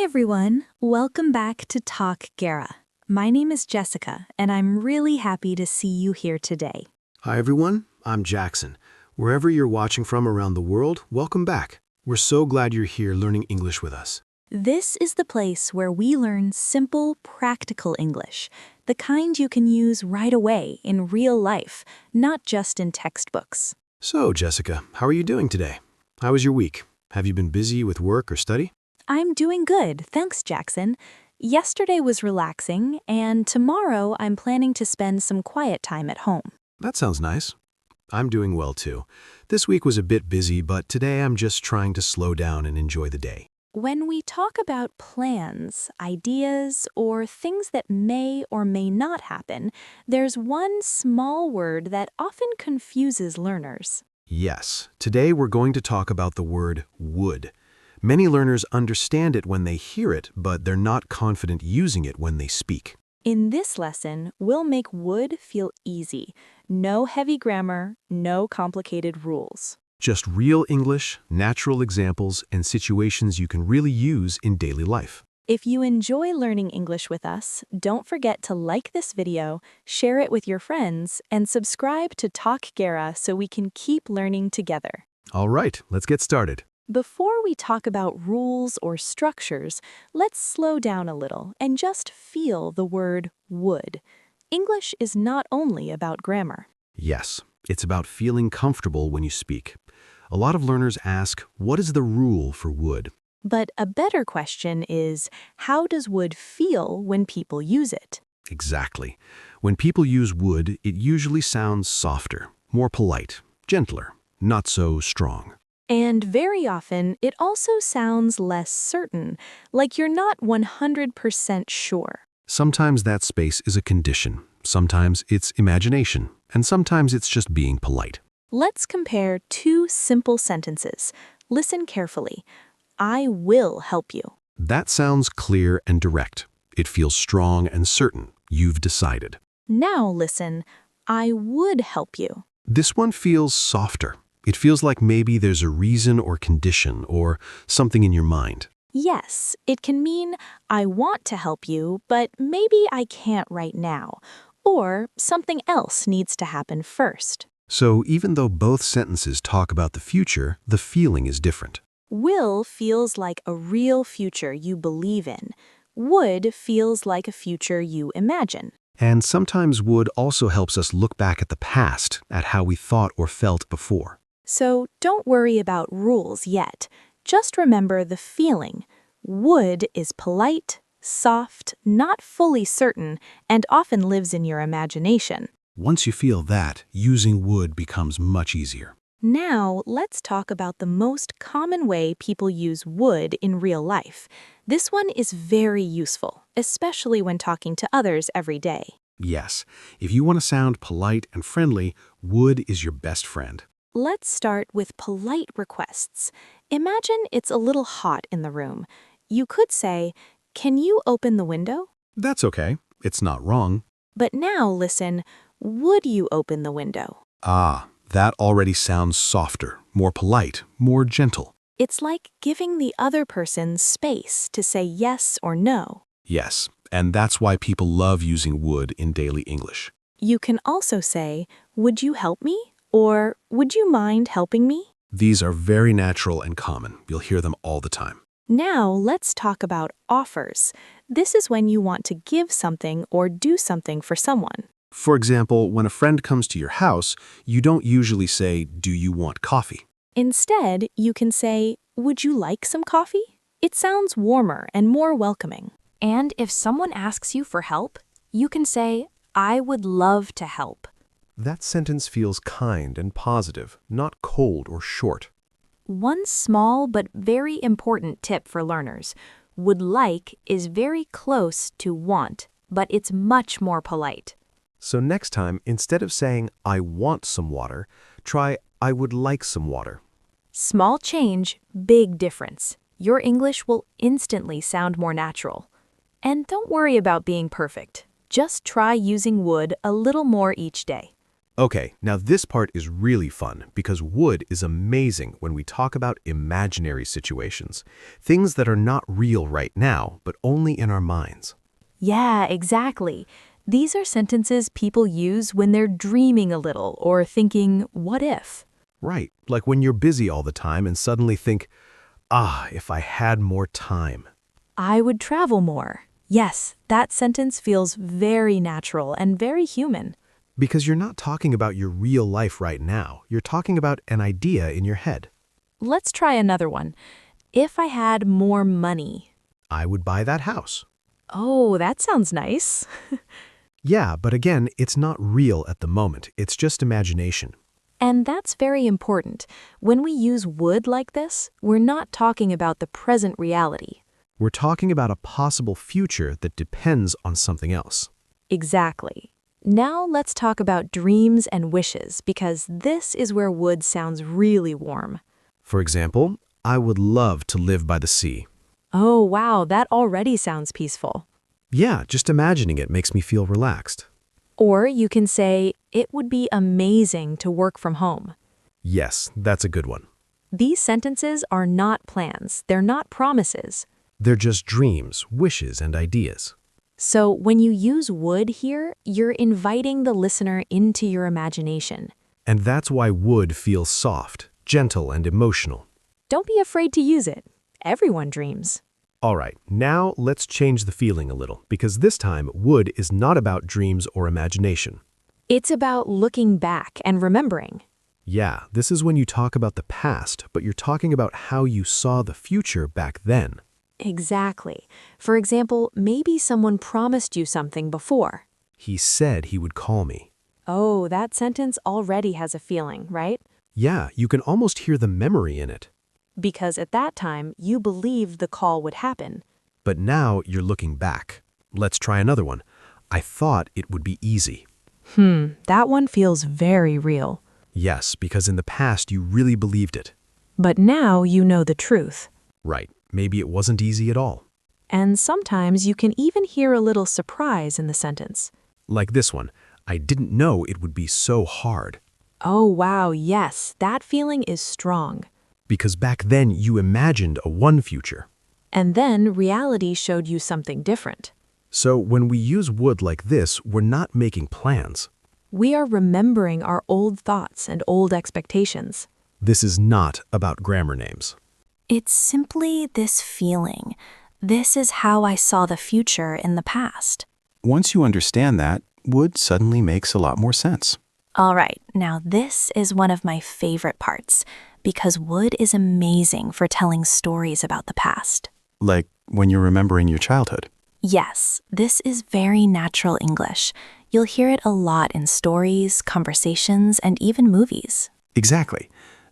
Hi everyone, welcome back to Talk Gara. My name is Jessica, and I'm really happy to see you here today. Hi everyone, I'm Jaxon. Wherever you're watching from around the world, welcome back. We're so glad you're here learning English with us. This is the place where we learn simple, practical English, the kind you can use right away in real life, not just in textbooks. So, Jessica, how are you doing today? How was your week? Have you been busy with work or study? I'm doing good, thanks, Jaxon. Yesterday was relaxing, and tomorrow I'm planning to spend some quiet time at home. That sounds nice. I'm doing well too. This week was a bit busy, but today I'm just trying to slow down and enjoy the day. When we talk about plans, ideas, or things that may or may not happen, there's one small word that often confuses learners. Yes, today we're going to talk about the word would. Many learners understand it when they hear it, but they're not confident using it when they speak. In this lesson, we'll make would feel easy. No heavy grammar, no complicated rules. Just real English, natural examples, and situations you can really use in daily life. If you enjoy learning English with us, don't forget to like this video, share it with your friends, and subscribe to Talk Gara so we can keep learning together. All right, let's get started. Before we talk about rules or structures, let's slow down a little and just feel the word would. English is not only about grammar. Yes, it's about feeling comfortable when you speak. A lot of learners ask, what is the rule for would? But a better question is, how does would feel when people use it? Exactly. When people use would, it usually sounds softer, more polite, gentler, not so strong. And very often, it also sounds less certain, like you're not 100% sure. Sometimes that space is a condition, sometimes it's imagination, and sometimes it's just being polite. Let's compare two simple sentences. Listen carefully. I will help you. That sounds clear and direct. It feels strong and certain. You've decided. Now listen, I would help you. This one feels softer. It feels like maybe there's a reason or condition or something in your mind. Yes, it can mean I want to help you, but maybe I can't right now. Or something else needs to happen first. So even though both sentences talk about the future, the feeling is different. Will feels like a real future you believe in. Would feels like a future you imagine. And sometimes would also helps us look back at the past, at how we thought or felt before. So don't worry about rules yet. Just remember the feeling. Would is polite, soft, not fully certain, and often lives in your imagination. Once you feel that, using would becomes much easier. Now, let's talk about the most common way people use would in real life. This one is very useful, especially when talking to others every day. Yes, if you want to sound polite and friendly, would is your best friend. Let's start with polite requests. Imagine it's a little hot in the room. You could say, "Can you open the window?" That's okay. It's not wrong. But now listen, would you open the window? That already sounds softer, more polite, more gentle. It's like giving the other person space to say yes or no. Yes, and that's why people love using would in daily English. You can also say, would you help me? Or would you mind helping me? These are very natural and common. You'll hear them all the time. Now let's talk about offers. This is when you want to give something or do something for someone. For example, when a friend comes to your house, you don't usually say, "Do you want coffee?" Instead, you can say, would you like some coffee? It sounds warmer and more welcoming. And if someone asks you for help, you can say, I would love to help. That sentence feels kind and positive, not cold or short. One small but very important tip for learners. Would like is very close to want, but it's much more polite. So next time, instead of saying, "I want some water," try, "I would like some water." Small change, big difference. Your English will instantly sound more natural. And don't worry about being perfect. Just try using would a little more each day. Okay, now this part is really fun because would is amazing when we talk about imaginary situations, things that are not real right now, but only in our minds. Yeah, exactly. These are sentences people use when they're dreaming a little or thinking, what if? Right, like when you're busy all the time and suddenly think, if I had more time. I would travel more. Yes, that sentence feels very natural and very human. Because you're not talking about your real life right now, you're talking about an idea in your head. Let's try another one. If I had more money. I would buy that house. Oh, that sounds nice. Yeah, but again, it's not real at the moment, it's just imagination. And that's very important. When we use would like this, we're not talking about the present reality. We're talking about a possible future that depends on something else. Exactly. Now let's talk about dreams and wishes, because this is where would sounds really warm. For example, I would love to live by the sea. Oh, wow, that already sounds peaceful. Yeah, just imagining it makes me feel relaxed. Or you can say, it would be amazing to work from home. Yes, that's a good one. These sentences are not plans, they're not promises. They're just dreams, wishes, and ideas. So when you use would here, you're inviting the listener into your imagination. And that's why would feels soft, gentle, and emotional. Don't be afraid to use it. Everyone dreams. All right, now let's change the feeling a little, because this time would is not about dreams or imagination. It's about looking back and remembering. Yeah, this is when you talk about the past, but you're talking about how you saw the future back then. Exactly. For example, maybe someone promised you something before. He said he would call me. Oh, that sentence already has a feeling, right? Yeah, you can almost hear the memory in it. Because at that time, you believed the call would happen. But now you're looking back. Let's try another one. I thought it would be easy. That one feels very real. Yes, because in the past you really believed it. But now you know the truth. Right, maybe it wasn't easy at all. And sometimes you can even hear a little surprise in the sentence. Like this one, I didn't know it would be so hard. Oh, wow, yes, that feeling is strong. Because back then you imagined a one future. And then reality showed you something different. So when we use would like this, we're not making plans. We are remembering our old thoughts and old expectations. This is not about grammar names. It's simply this feeling. This is how I saw the future in the past. Once you understand that, would suddenly makes a lot more sense. All right, now this is one of my favorite parts, because would is amazing for telling stories about the past. Like when you're remembering your childhood. Yes, this is very natural English. You'll hear it a lot in stories, conversations, and even movies. Exactly.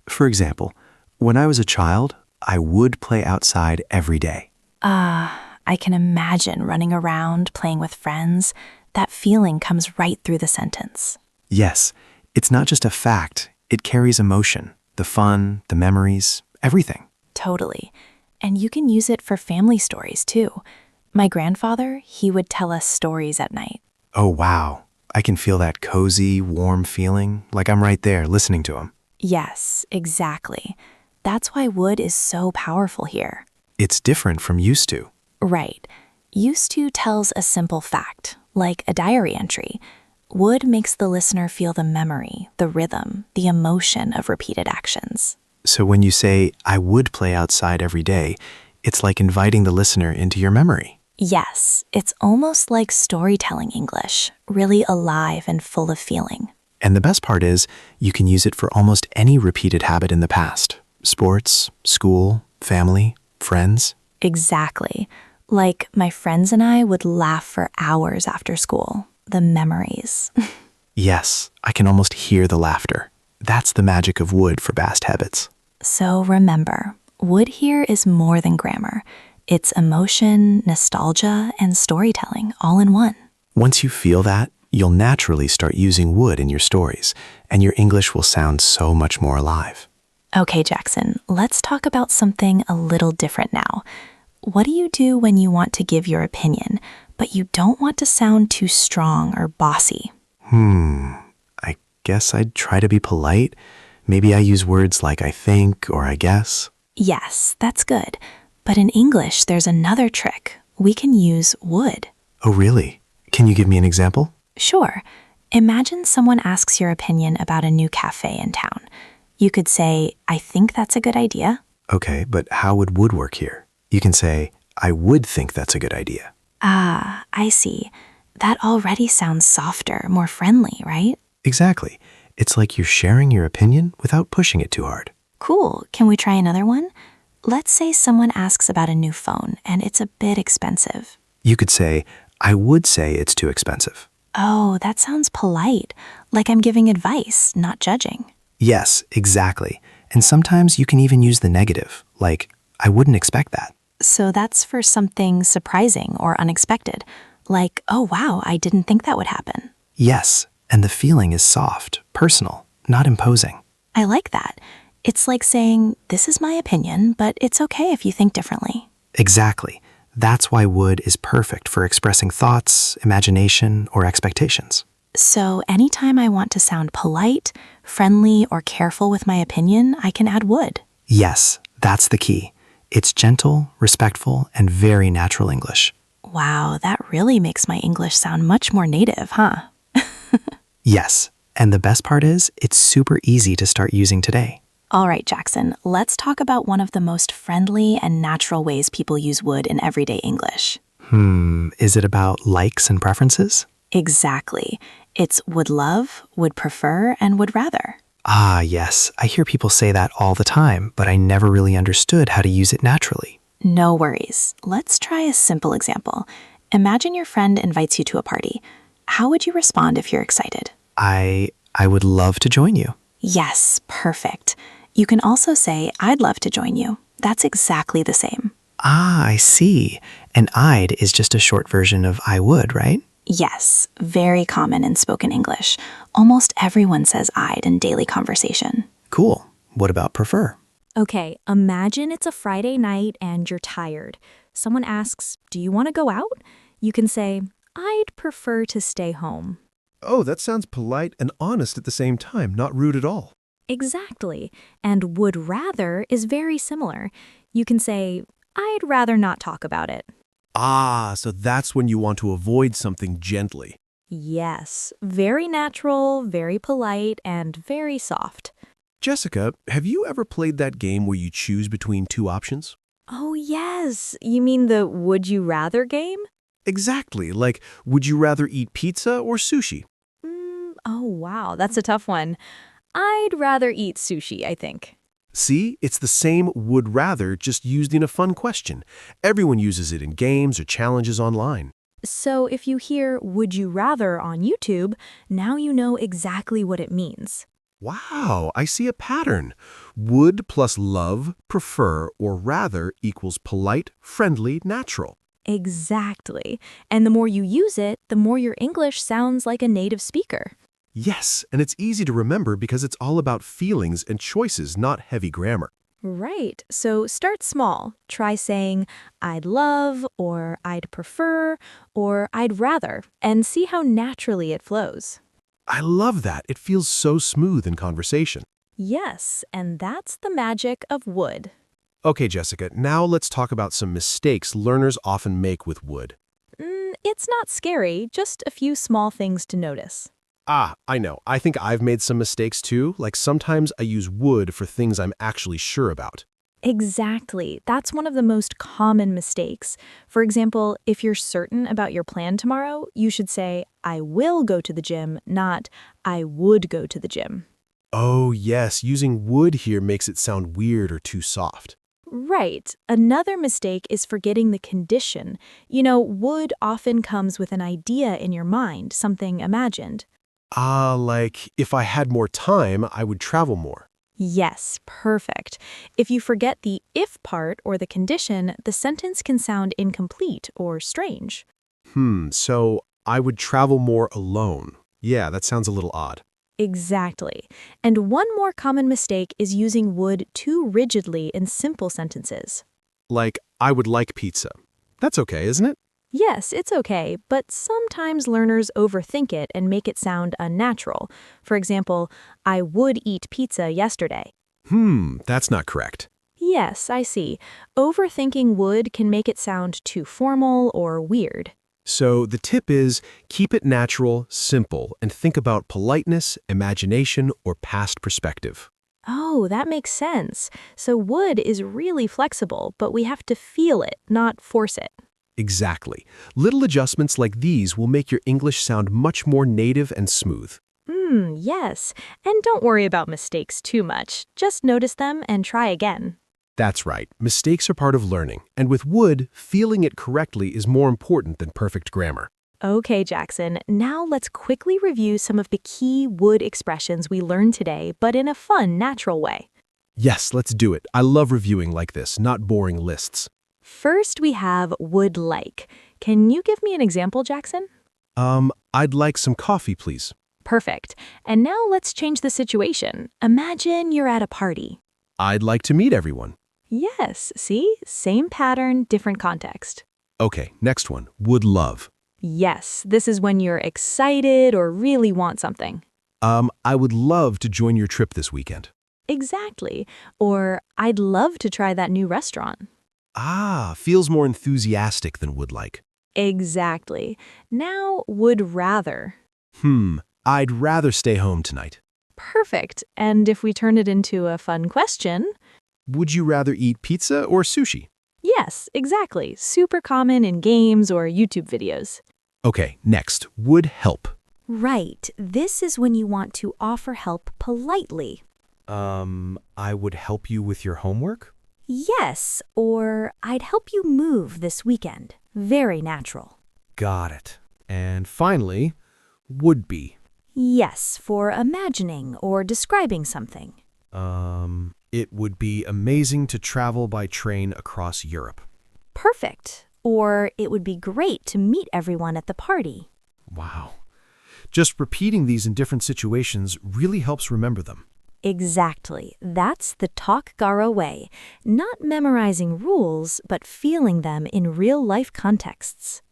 For example, when I was a child, I would play outside every day. I can imagine running around, playing with friends. That feeling comes right through the sentence. Yes, it's not just a fact, it carries emotion, the fun, the memories, everything. Totally. And you can use it for family stories too. My grandfather, he would tell us stories at night. Oh wow, I can feel that cozy, warm feeling, like I'm right there listening to him. Yes, exactly. That's why would is so powerful here. It's different from used to. Right. Used to tells a simple fact, like a diary entry. Would makes the listener feel the memory, the rhythm, the emotion of repeated actions. So when you say, I would play outside every day, it's like inviting the listener into your memory. Yes, it's almost like storytelling English, really alive and full of feeling. And the best part is, you can use it for almost any repeated habit in the past. Sports, school, family, friends. Exactly. Like my friends and I would laugh for hours after school. The memories. Yes, I can almost hear the laughter. That's the magic of would for past habits. So remember, would here is more than grammar. It's emotion, nostalgia, and storytelling all in one. Once you feel that, you'll naturally start using would in your stories, and your English will sound so much more alive. Okay, Jackson, let's talk about something a little different now. What do you do when you want to give your opinion, but you don't want to sound too strong or bossy? I guess I'd try to be polite. Maybe I use words like I think or I guess. Yes, that's good. But in English, there's another trick. We can use would. Oh, really? Can you give me an example? Sure. Imagine someone asks your opinion about a new cafe in town. You could say, I think that's a good idea. Okay, but how would work here? You can say, I would think that's a good idea. Ah, I see. That already sounds softer, more friendly, right? Exactly. It's like you're sharing your opinion without pushing it too hard. Cool. Can we try another one? Let's say someone asks about a new phone and it's a bit expensive. You could say, I would say it's too expensive. Oh, that sounds polite, like I'm giving advice, not judging. Yes, exactly. And sometimes you can even use the negative, like, I wouldn't expect that. So that's for something surprising or unexpected, like, oh wow, I didn't think that would happen. Yes, and the feeling is soft, personal, not imposing. I like that. It's like saying, this is my opinion, but it's okay if you think differently. Exactly. That's why would is perfect for expressing thoughts, imagination, or expectations. So anytime I want to sound polite, friendly, or careful with my opinion, I can add would. Yes, that's the key. It's gentle, respectful, and very natural English. Wow, that really makes my English sound much more native, huh? Yes, and the best part is, it's super easy to start using today. All right, Jackson, let's talk about one of the most friendly and natural ways people use would in everyday English. Is it about likes and preferences? Exactly. It's would love, would prefer, and would rather. Ah, yes, I hear people say that all the time, but I never really understood how to use it naturally. No worries. Let's try a simple example. Imagine your friend invites you to a party. How would you respond if you're excited? I would love to join you. Yes, perfect. You can also say, I'd love to join you. That's exactly the same. Ah, I see. And I'd is just a short version of I would, right? Yes, very common in spoken English. Almost everyone says I'd in daily conversation. Cool. What about prefer? Okay, imagine it's a Friday night and you're tired. Someone asks, do you want to go out? You can say, I'd prefer to stay home. Oh, that sounds polite and honest at the same time, not rude at all. Exactly. And would rather is very similar. You can say, I'd rather not talk about it. Ah, so that's when you want to avoid something gently. Yes, very natural, very polite, and very soft. Jessica, have you ever played that game where you choose between two options? Oh, yes. You mean the would you rather game? Exactly, like, would you rather eat pizza or sushi? Oh, wow, that's a tough one. I'd rather eat sushi, I think. See, it's the same would rather, just used in a fun question. Everyone uses it in games or challenges online. So if you hear would you rather on YouTube, now you know exactly what it means. Wow, I see a pattern. Would plus love, prefer, or rather equals polite, friendly, natural. Exactly. And the more you use it, the more your English sounds like a native speaker. Yes, and it's easy to remember because it's all about feelings and choices, not heavy grammar. Right. So start small. Try saying, I'd love, or I'd prefer, or I'd rather, and see how naturally it flows. I love that. It feels so smooth in conversation. Yes, and that's the magic of would. Okay, Jessica, now let's talk about some mistakes learners often make with would. It's not scary, just a few small things to notice. Ah, I know. I think I've made some mistakes too, like sometimes I use would for things I'm actually sure about. Exactly. That's one of the most common mistakes. For example, if you're certain about your plan tomorrow, you should say, I will go to the gym, not I would go to the gym. Oh, yes, using would here makes it sound weird or too soft. Right. Another mistake is forgetting the condition. You know, would often comes with an idea in your mind, something imagined. Ah, like, if I had more time, I would travel more. Yes, perfect. If you forget the if part or the condition, the sentence can sound incomplete or strange. So I would travel more alone. Yeah, that sounds a little odd. Exactly. And one more common mistake is using would too rigidly in simple sentences. Like, I would like pizza. That's okay, isn't it? Yes, it's okay, but sometimes learners overthink it and make it sound unnatural. For example, I would eat pizza yesterday. That's not correct. Yes, I see. Overthinking would can make it sound too formal or weird. So the tip is keep it natural, simple, and think about politeness, imagination, or past perspective. Oh, that makes sense. So would is really flexible, but we have to feel it, not force it. Exactly. Little adjustments like these will make your English sound much more native and smooth. Yes. And don't worry about mistakes too much. Just notice them and try again. That's right. Mistakes are part of learning, and with would, feeling it correctly is more important than perfect grammar. Okay, Jackson, now let's quickly review some of the key would expressions we learned today, but in a fun, natural way. Yes, let's do it. I love reviewing like this, not boring lists. First, we have would like. Can you give me an example, Jackson? I'd like some coffee, please. Perfect. And now let's change the situation. Imagine you're at a party. I'd like to meet everyone. Yes, see? Same pattern, different context. Okay, next one. Would love. Yes, this is when you're excited or really want something. I would love to join your trip this weekend. Exactly. Or I'd love to try that new restaurant. Feels more enthusiastic than would like. Exactly. Now, would rather. I'd rather stay home tonight. Perfect. And if we turn it into a fun question, Would you rather eat pizza or sushi? yes, exactly. Super common in games or YouTube videos. Okay, next. Would help. Right. This is when you want to offer help politely. I would help you with your homework? Yes, or I'd help you move this weekend. Very natural. Got it. And finally, would be. Yes, for imagining or describing something. It would be amazing to travel by train across Europe. Perfect. Or it would be great to meet everyone at the party. Wow. Just repeating these in different situations really helps remember them. Exactly. That's the Talk Gara way. Not memorizing rules, but feeling them in real-life contexts.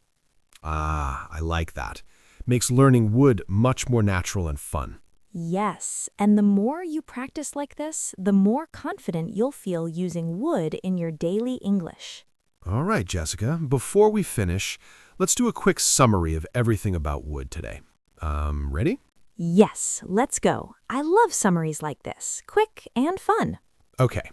I like that. Makes learning would much more natural and fun. Yes, and the more you practice like this, the more confident you'll feel using would in your daily English. All right, Jessica, before we finish, let's do a quick summary of everything about would today. Ready? Yes, let's go. I love summaries like this, quick and fun. Okay.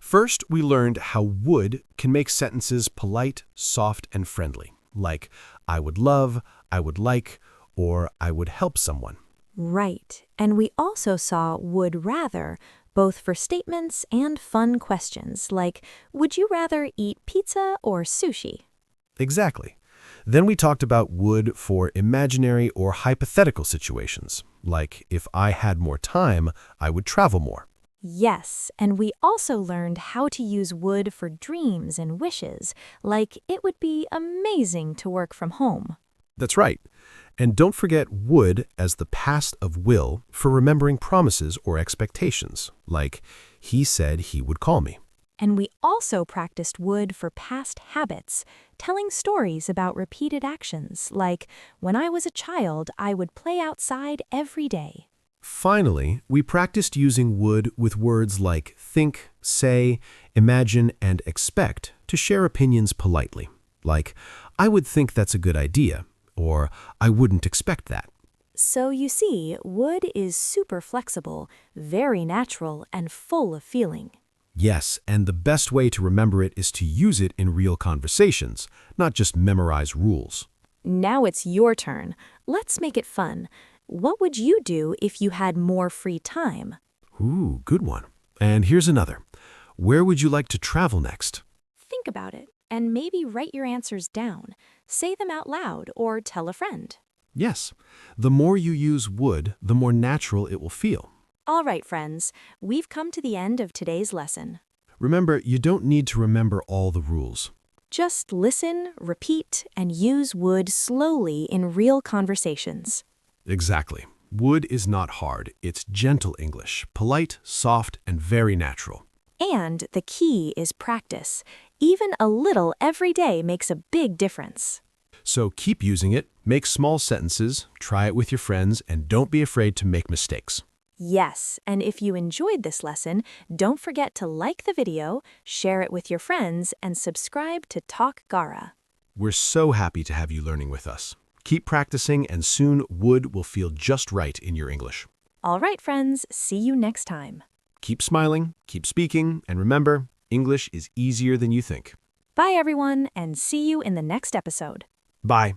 First, we learned how would can make sentences polite, soft, and friendly, like I would love, I would like, or I would help someone. Right, and we also saw would rather, both for statements and fun questions, like would you rather eat pizza or sushi? Exactly. Then we talked about would for imaginary or hypothetical situations, like if I had more time, I would travel more. Yes, and we also learned how to use would for dreams and wishes, like it would be amazing to work from home. That's right. And don't forget would as the past of will for remembering promises or expectations, like he said he would call me. And we also practiced would for past habits, telling stories about repeated actions, like when I was a child, I would play outside every day. Finally, we practiced using would with words like think, say, imagine, and expect to share opinions politely, like I would think that's a good idea, or I wouldn't expect that. So you see, would is super flexible, very natural, and full of feeling. Yes, and the best way to remember it is to use it in real conversations, not just memorize rules. Now it's your turn. Let's make it fun. What would you do if you had more free time? Ooh, good one. And here's another. Where would you like to travel next? Think about it, and maybe write your answers down. Say them out loud or tell a friend. Yes, the more you use would, the more natural it will feel. All right, friends, we've come to the end of today's lesson. Remember, you don't need to remember all the rules. Just listen, repeat, and use would slowly in real conversations. Exactly. Would is not hard. It's gentle English, polite, soft, and very natural. And the key is practice. Even a little every day makes a big difference. So keep using it, make small sentences, try it with your friends, and don't be afraid to make mistakes. Yes, and if you enjoyed this lesson, don't forget to like the video, share it with your friends, and subscribe to Talk Gara. We're so happy to have you learning with us. Keep practicing, and soon would will feel just right in your English. All right, friends, see you next time. Keep smiling, keep speaking, and remember, English is easier than you think. Bye, everyone, and see you in the next episode. Bye.